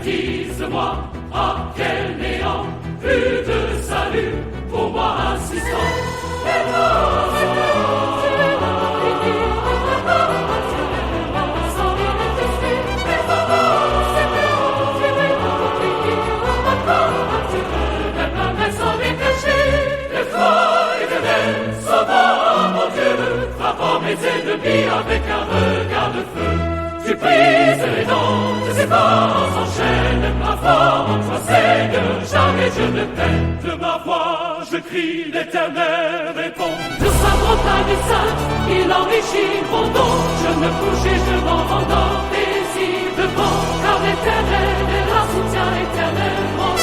Dis-moi, à quel néant, plus de salut, pour moi insistant. Frappant mes ennemis avec un regard de feu. Tu brises les dents de ces forces en chaîne. Ma foi en toi, Seigneur, jamais je ne peine. De ma voix, je crie, l'Éternel répond. De sa montagne sainte, il enrichit mon don. Je me couche et je m'en rendors paisiblement. Car l'Éternel est la soutien éternellement.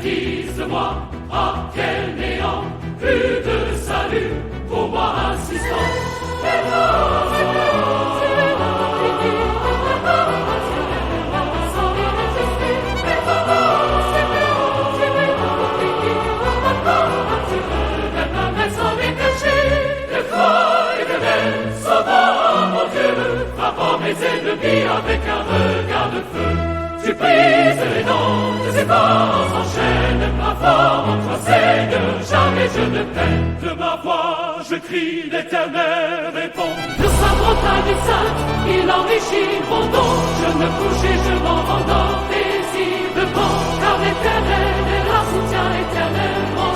Dis-moi, à quel néant, plus de salut, pour moi insistant. Frappant mes ennemis avec un regard de feu. Tu brises les dents de ces forces en chaîne. Ma foi en toi, Seigneur, jamais je ne peine. De ma voix, je crie, l'Éternel répond. De sa montagne sainte, il enrichit mon don. Je me couche et je m'en rendors paisiblement. Car l'Éternel est la soutien éternellement.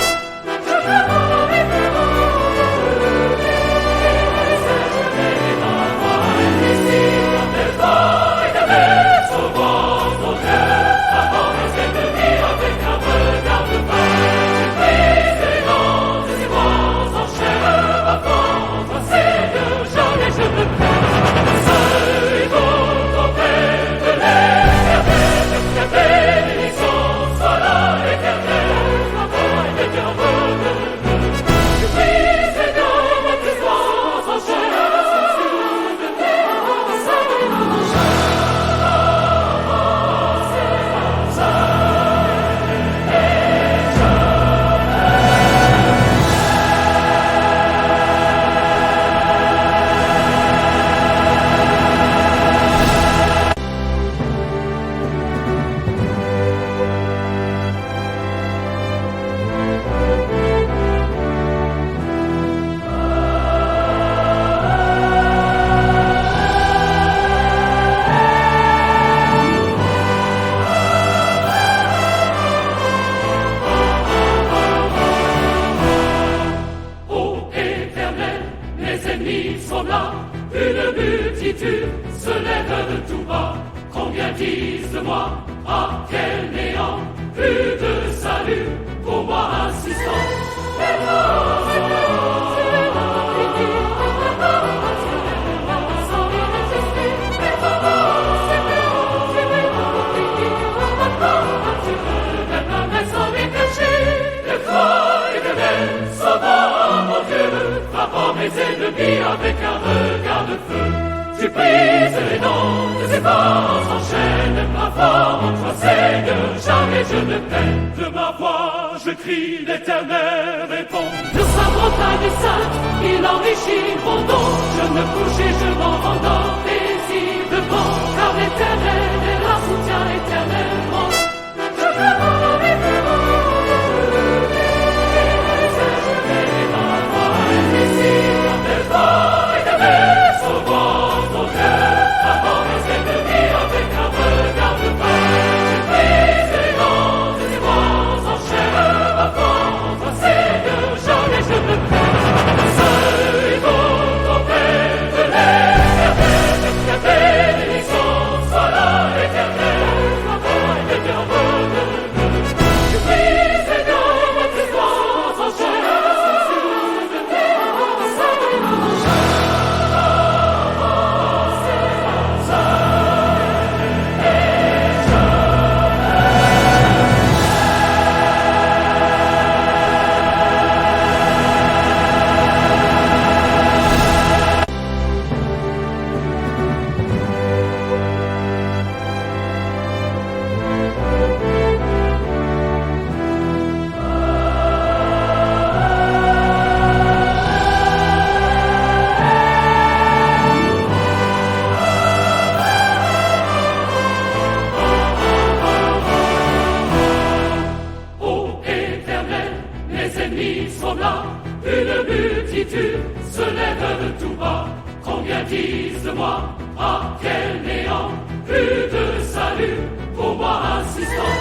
Dis-moi, à quel néant, plus de salut, pour moi insistant. Frappant mes ennemis avec un regard de feu. Tu brises les dents de ces forces en chaîne. Ma foi en toi, Seigneur, jamais je ne peine. De ma voix, je crie, l'Éternel répond. De sa montagne enrichit mon don. Je me couche et je m'en rendors paisiblement, car l'Éternel est la soutient éternellement. Je me rends et je vais dans la voie invisible des voies éternelles, sauvant mon cœur avant mes ennemis avec un regard de paix. Je brise les dents des voix en chair, avant toi Seigneur, jamais je ne perds. Seul et bon, ton Père de l'éternel, la bénédiction soit là éternelle, la voix de Dieu bonheur. Je brise les dents des voix en chair, une multitude se lève tout bas. Combien disent de moi, ah quel néant, plus de salut pour moi insistant.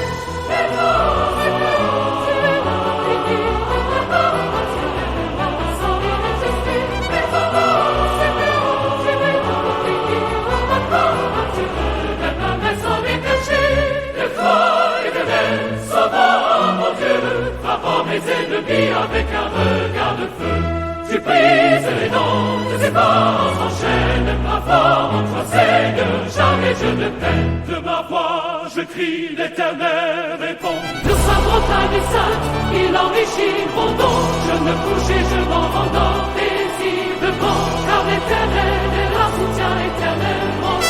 Frappant mes ennemis avec un regard de feu, tu brises les dents de ces forces, enchaînes ma foi en toi Seigneur, jamais je ne peine. De ma voix je crie, l'Éternel répond. De sa montagne sainte, il enrichit mon don. Je me couche et je m'en rendors paisiblement, car l'Éternel est la soutient éternellement.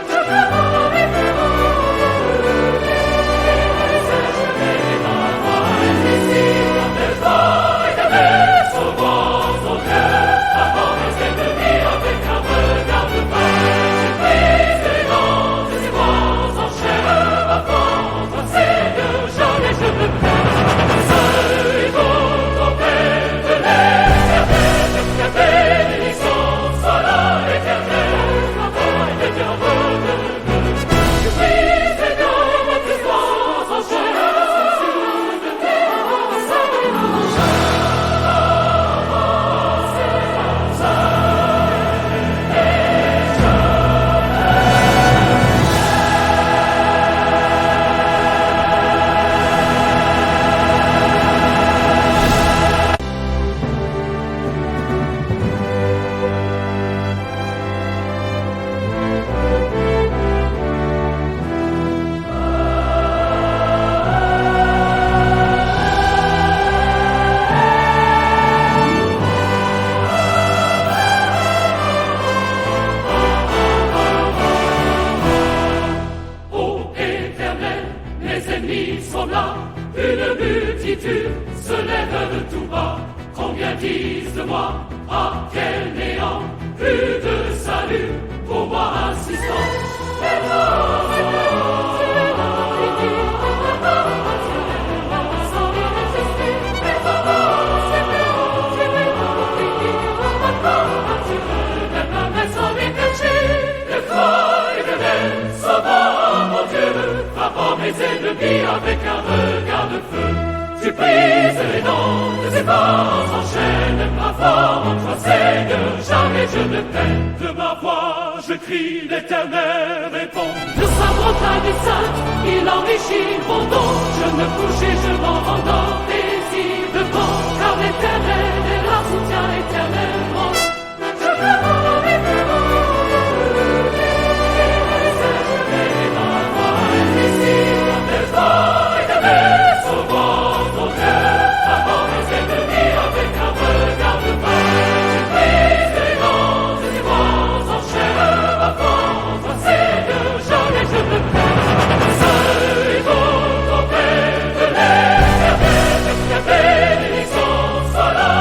Je me rends et je une multitude se lève de tout bas. Combien disent de moi, ah quel néant, plus de salut pour moi insistant. Frappant mes ennemis avec un regard de feu, tu brises les dents de ces forces, enchaînes ma foi en toi Seigneur, jamais je ne peine. De ma voix je crie, l'Éternel répond. De sa montagne sainte, il enrichit mon don. Je me couche et je m'en rendors paisiblement, car l'Éternel est la soutient éternellement. Je me rends et je Seul et bon ton Père de l'éternel, la bénédiction soit là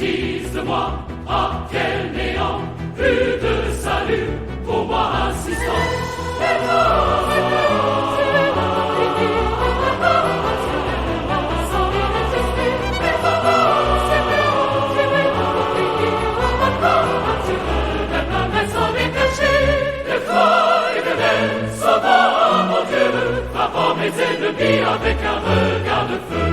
disent de moi, ah quel néant, plus de salut, pour moi insistant. Mes ennemis avec un regard de feu.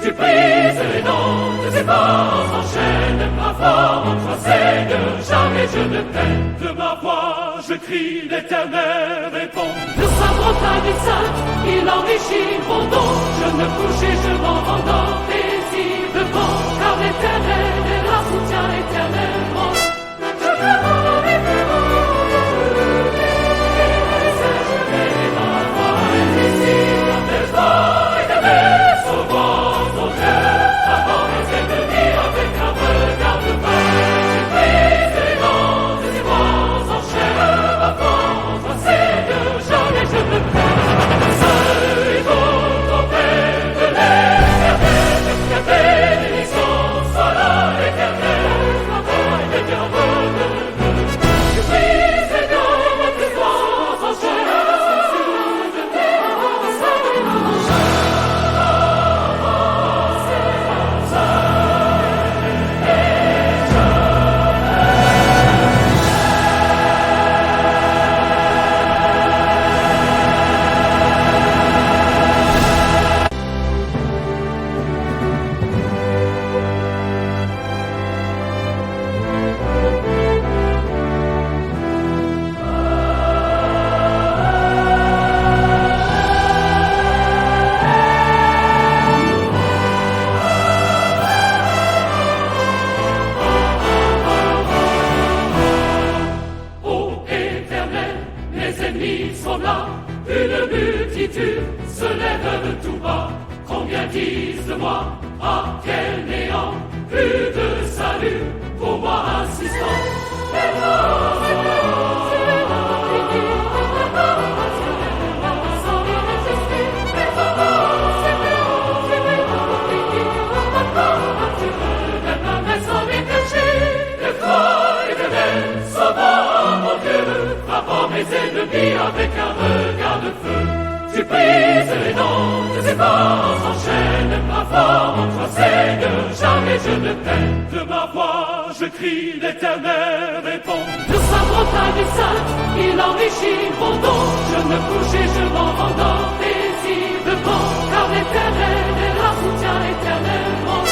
Tu brises les dents de ses forces enchaînes. Ma foi en toi, Seigneur, jamais je ne peine. De ma voix, je crie, l'Éternel répond. De sa montagne sainte, il enrichit mon don. Je ne couche et je m'en rendors paisiblement, car l'Éternel est la soutien éternellement. Avec un regard de feu, tu brises les dents de ses forces enchaînes. Ma foi en toi, Seigneur, jamais je ne peine. De ma voix, je crie, l'Éternel répond. De sa montagne sainte, il enrichit mon don. Je me couche et je m'en rendors paisiblement, car l'Éternel est la soutien éternellement.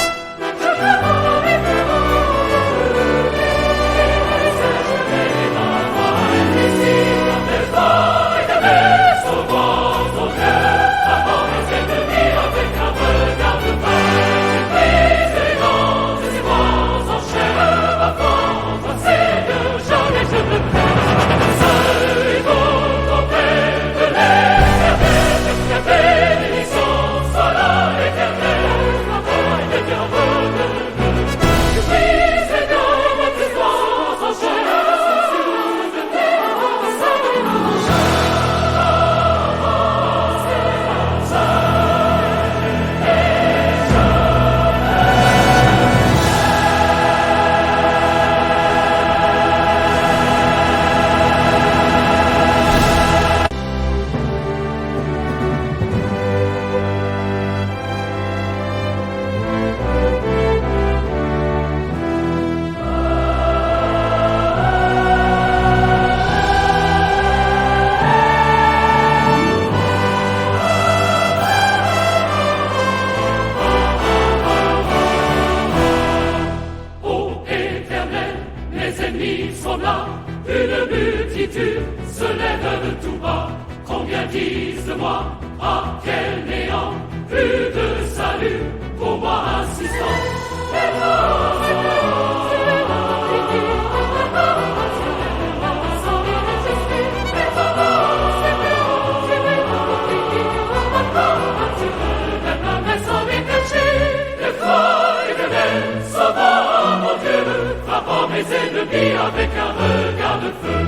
Avec un regard de feu,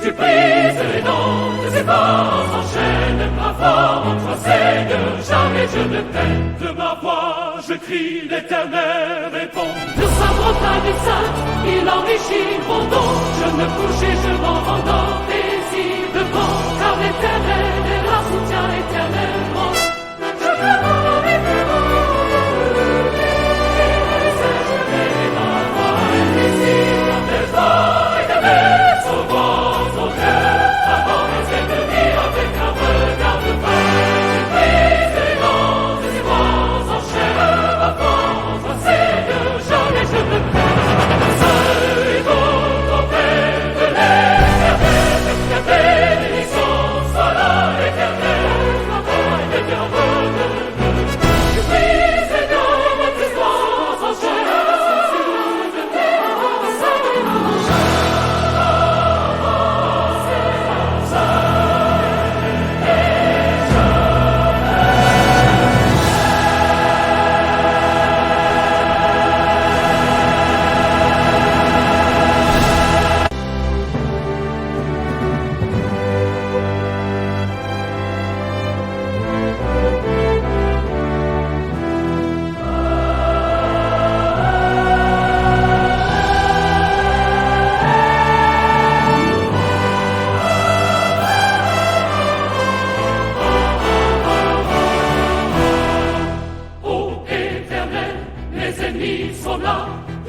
tu brises les dents de ses forces enchaînes. Ma foi en toi, Seigneur, jamais je ne peine. De ma voix, je crie, l'Éternel répond. De sa montagne sainte, il enrichit mon don. Je me couche et je m'en rendors paisiblement, car l'Éternel est la soutien éternellement. Je veux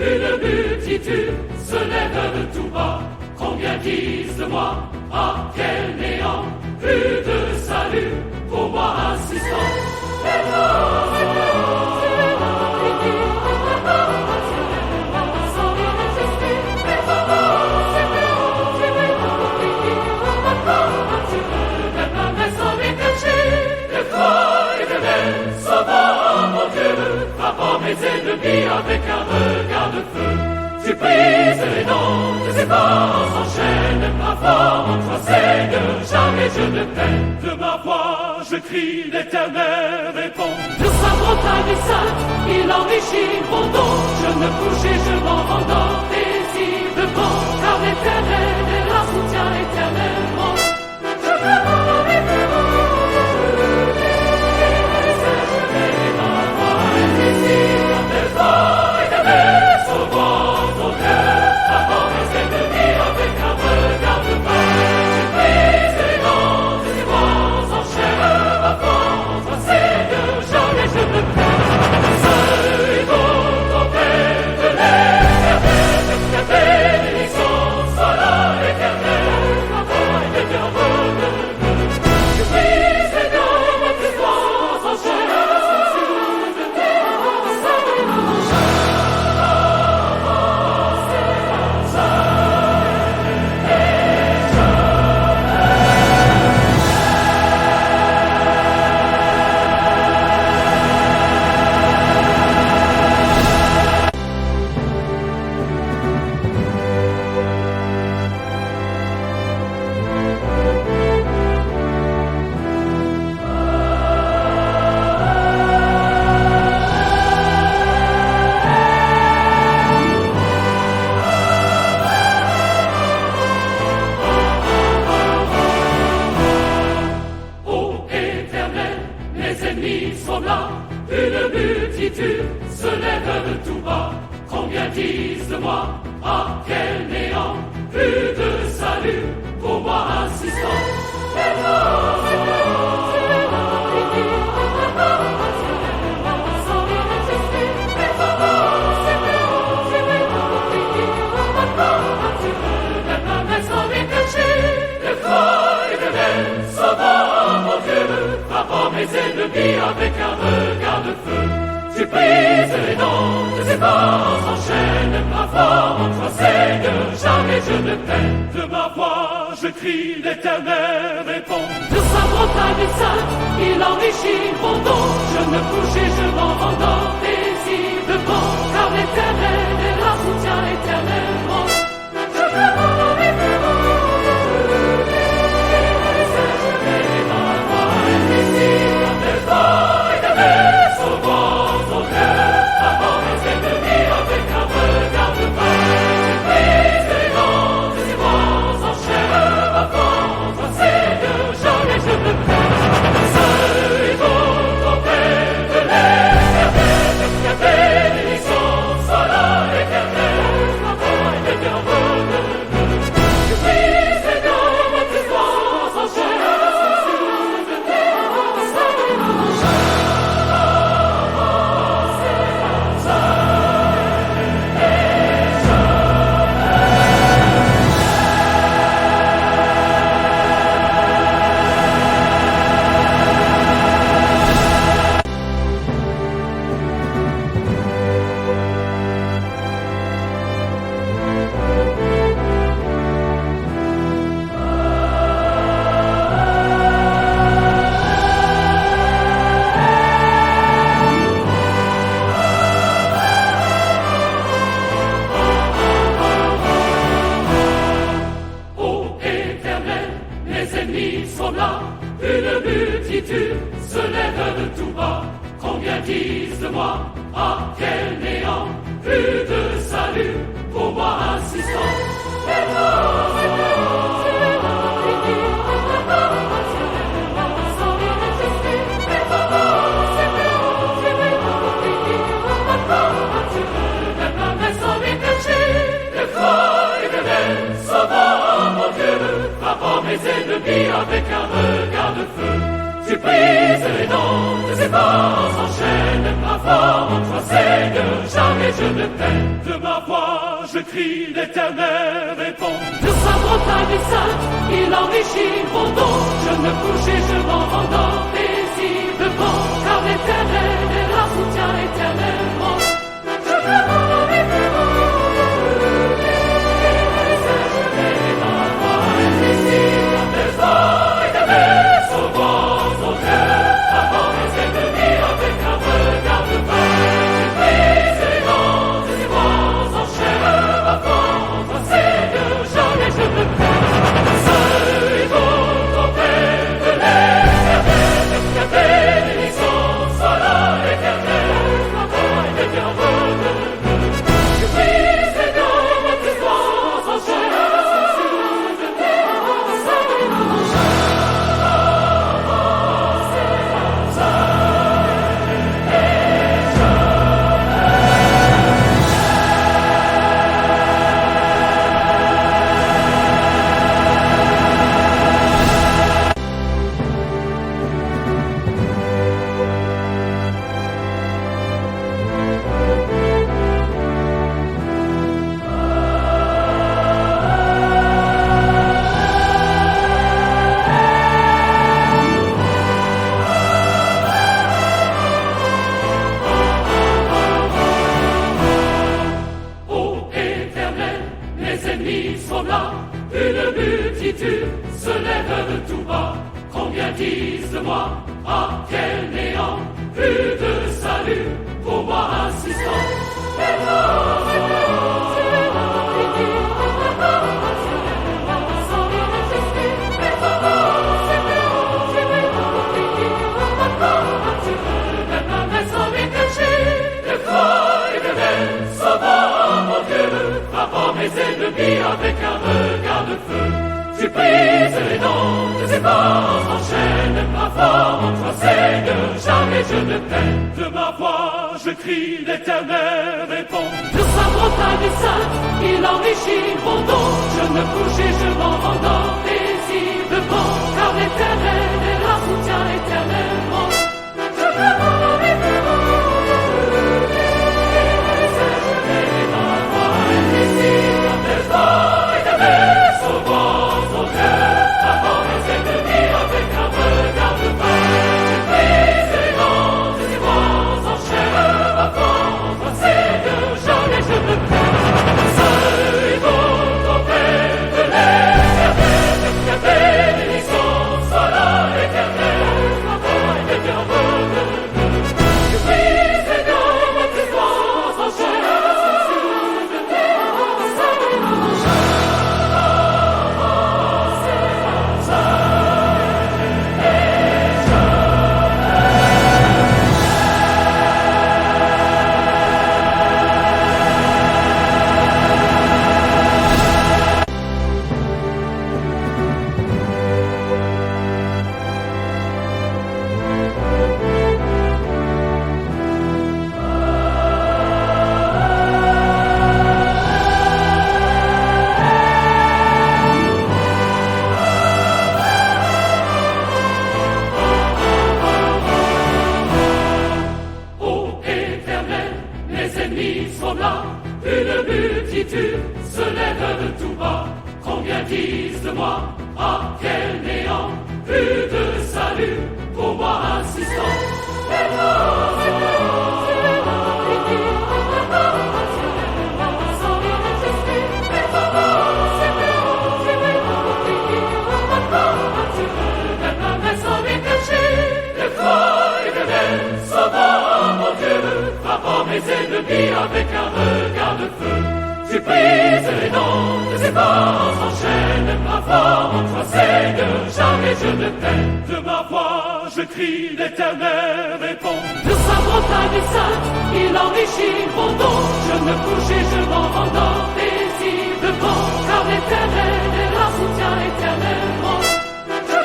une multitude se lève de tout bas. Combien disent de moi, ah quel néant, plus de salut pour moi assistant. Mes ennemis avec un regard de feu, tu brises les dents de ses forces en chaîne. Ma foi en toi, Seigneur, jamais je ne peine. De ma voix je crie, l'Éternel répond. De sa montagne sainte, il enrichit mon don. Je me couche et je m'en rendors paisiblement, car l'Éternel est la soutien éternellement. Je veux une multitude se lève de tout bas. Combien disent de moi, ah quel néant, plus de salut pour moi assistant. Mes ennemis avec un regard de feu, tu brises les dents de ses forces en chaîne. Ma foi en toi, Seigneur, jamais je ne peine. De ma voix je crie, l'Éternel répond. De sa montagne sainte, il enrichit mon don. Je me couche et je m'en rendors paisiblement, car l'Éternel est la soutien éternellement. Je veux une multitude se lève de tout bas. Combien disent de moi, ah quel néant, plus de salut pour moi insistant. Frappant mes ennemis avec un regard de feu, tu brises les dents de ses forces en chaîne. Ma foi en toi, Seigneur, jamais je ne peine. De ma voix, je crie, l'Éternel répond. De sa montagne sainte, il enrichit mon don. Je me couche et je m'en rendors paisiblement, car l'Éternel est la soutien éternellement. Je demande mes une multitude se lève de tout bas. Combien disent de moi, ah quel néant, plus de salut pour moi insistant. Mes ennemis avec un regard de feu, tu brises les dents de ses forces en chaîne. Ma foi en toi, Seigneur, jamais je ne peine. De ma voix, je crie, l'Éternel répond. De sa montagne sainte, il enrichit mon don. Je me couche et je m'en rendors paisiblement, car l'Éternel est la soutien éternellement. Je demande mes une multitude se lève de tout bas. Combien disent de moi, ah quel néant, plus de salut pour moi insistant. Mes ennemis avec un regard de feu, tu brises les dents de ses forces en chaîne. Ma foi en toi, Seigneur, jamais je ne peine. De ma je crie, l'Éternel répond. De sa montagne sainte, il enrichit mon don. Je me couche et je m'en rendors paisiblement, car l'Éternel est la soutien éternellement. Je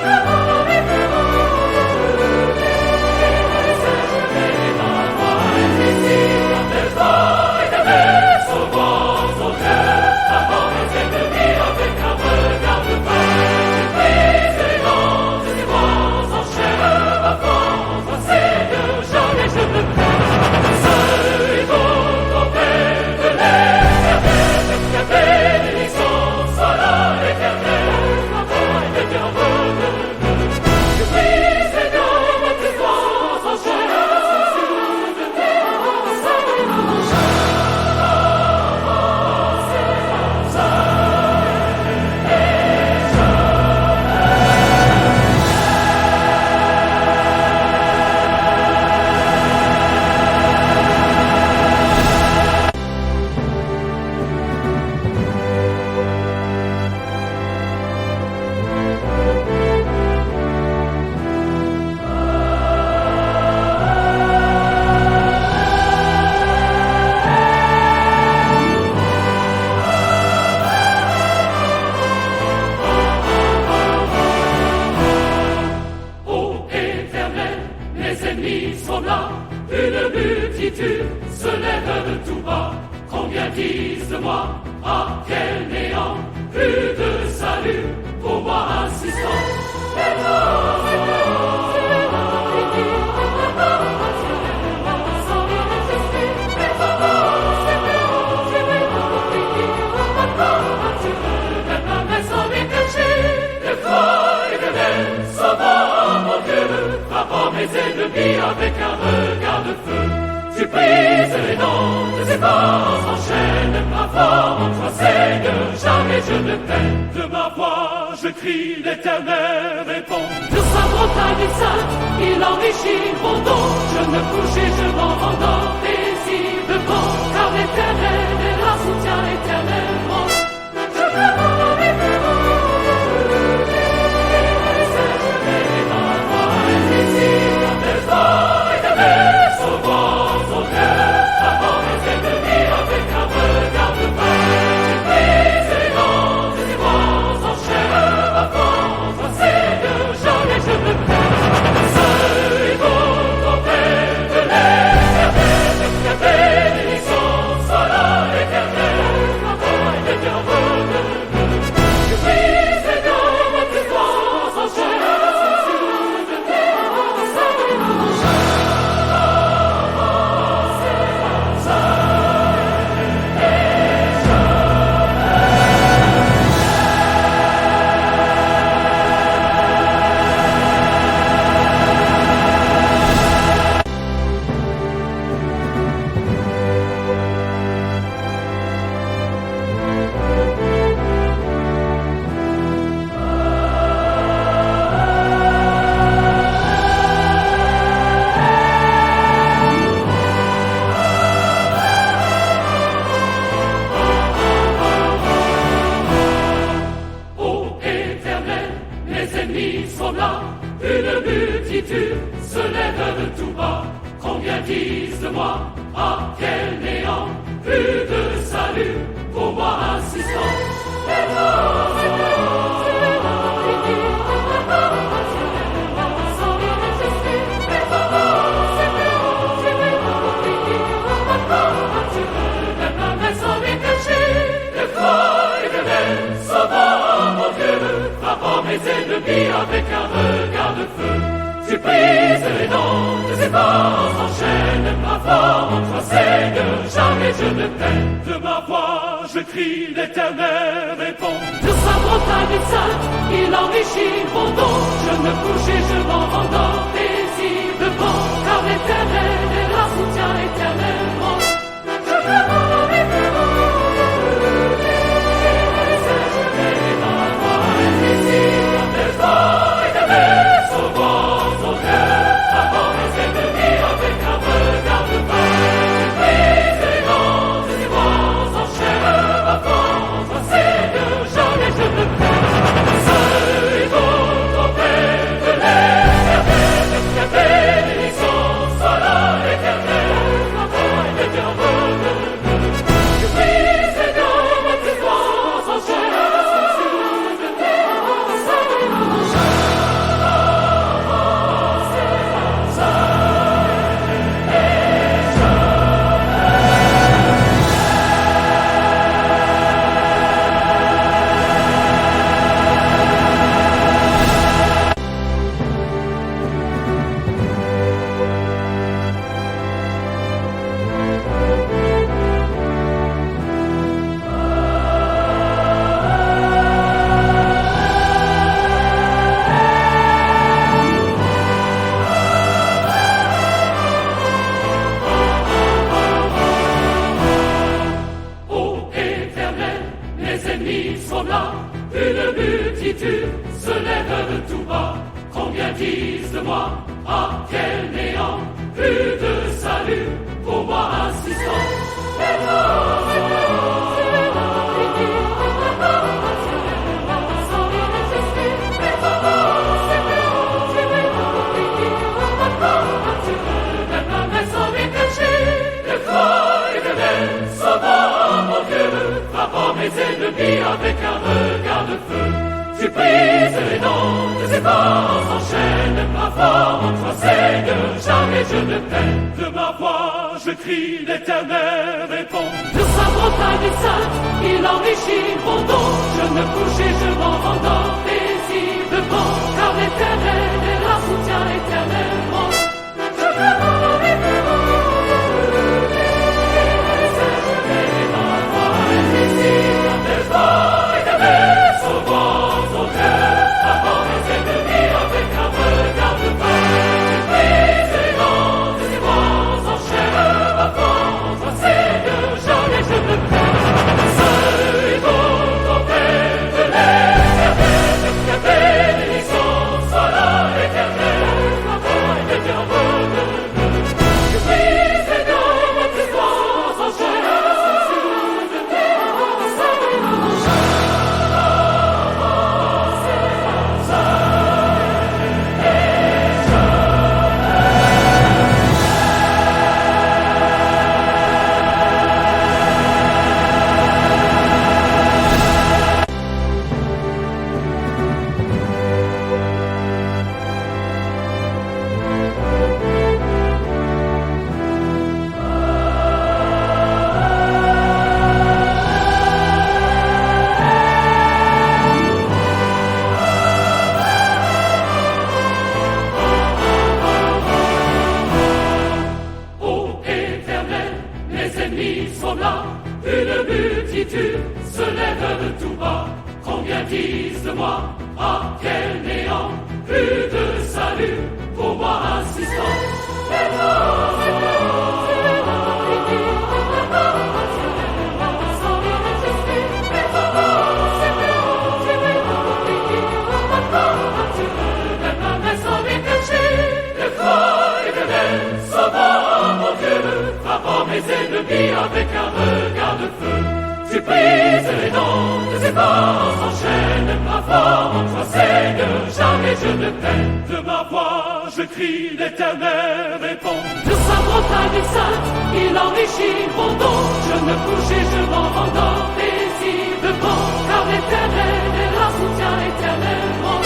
Une multitude se lève de tout bas. Combien disent de moi, ah quel néant, plus de salut pour moi insistant. Mes ennemis avec un regard de feu, tu brises les dents de ses forces en chaîne. Ma foi en toi, Seigneur, jamais je ne peine. De ma voix je crie, l'Éternel répond. De sa montagne sainte, il enrichit mon don. Je me couche et je m'en rendors paisiblement, car l'Éternel est la soutien éternellement. Une multitude se lève de tout bas. Combien disent de moi, ah quel néant, plus de salut pour moi insistant. Mes ennemis avec un regard de feu, tu brises les dents de ses forces en chaîne. Ma foi en toi, Seigneur, jamais je ne peine. De ma voix je crie, l'Éternel répond. De sa montagne sainte, il enrichit mon don. Je me couche et je m'en rendors paisiblement, car l'Éternel est la soutien éternellement. Jamais je ne perds. multitude se lève tout bas. Combien disent de moi, ah quel néant, plus de salut pour moi insistant. Frappant mes ennemis avec un regard de feu, tu brises les dents de ses forces en chaîne. Ma foi en toi, Seigneur, jamais je ne peine. De ma voix, je crie, l'Éternel répond. De sa montagne sainte, il enrichit mon don. Je me couche et je m'en rendors paisiblement, car l'Éternel est la soutien éternellement. Une multitude se lève tout bas. Combien disent de moi, ah quel néant, plus de salut pour moi insistant. Frappant mes ennemis avec un regard de feu, tu brises les dents de ses forces en chaîne. Ma foi en toi, Seigneur, jamais je ne peine. De ma voix, je crie, l'Éternel répond. De sa montagne sainte, il enrichit mon don. Je me couche et je m'en rendors paisiblement, car l'Éternel est la soutien éternellement.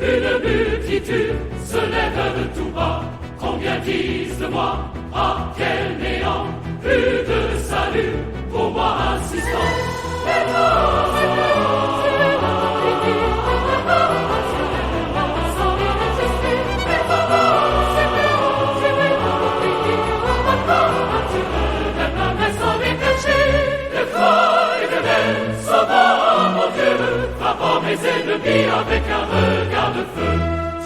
Une multitude se lève tout bas. Combien disent de moi, ah quel néant, plus de salut pour moi insistant. Frappant mes ennemis avec un regard de feu,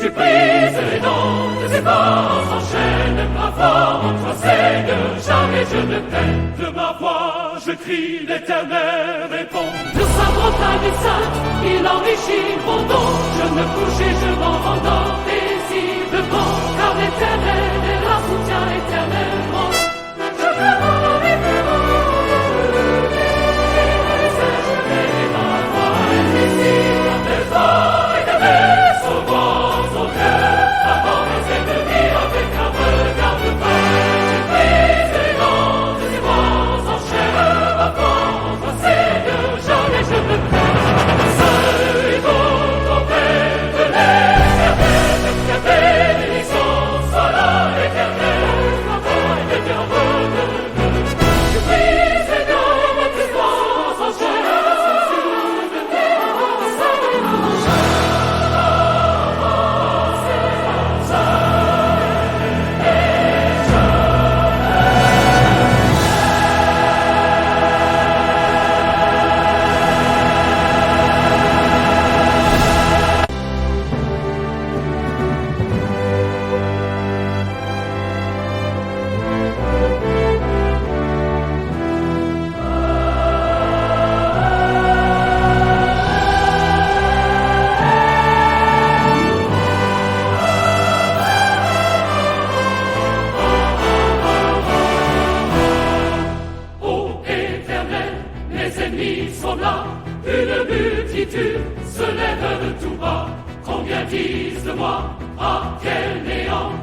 tu brises les dents de ses pas s'enchaînent. Ma voix en toi, Seigneur, jamais je ne peine. De ma voix, je crie, l'Éternel répond. De sa montagne sainte, il enrichit mon don. Je me couche et je m'en rendors paisiblement, car l'Éternel est la soutien éternellement. Je veux une multitude se lève de tout bas. Combien disent de moi, ah quel néant!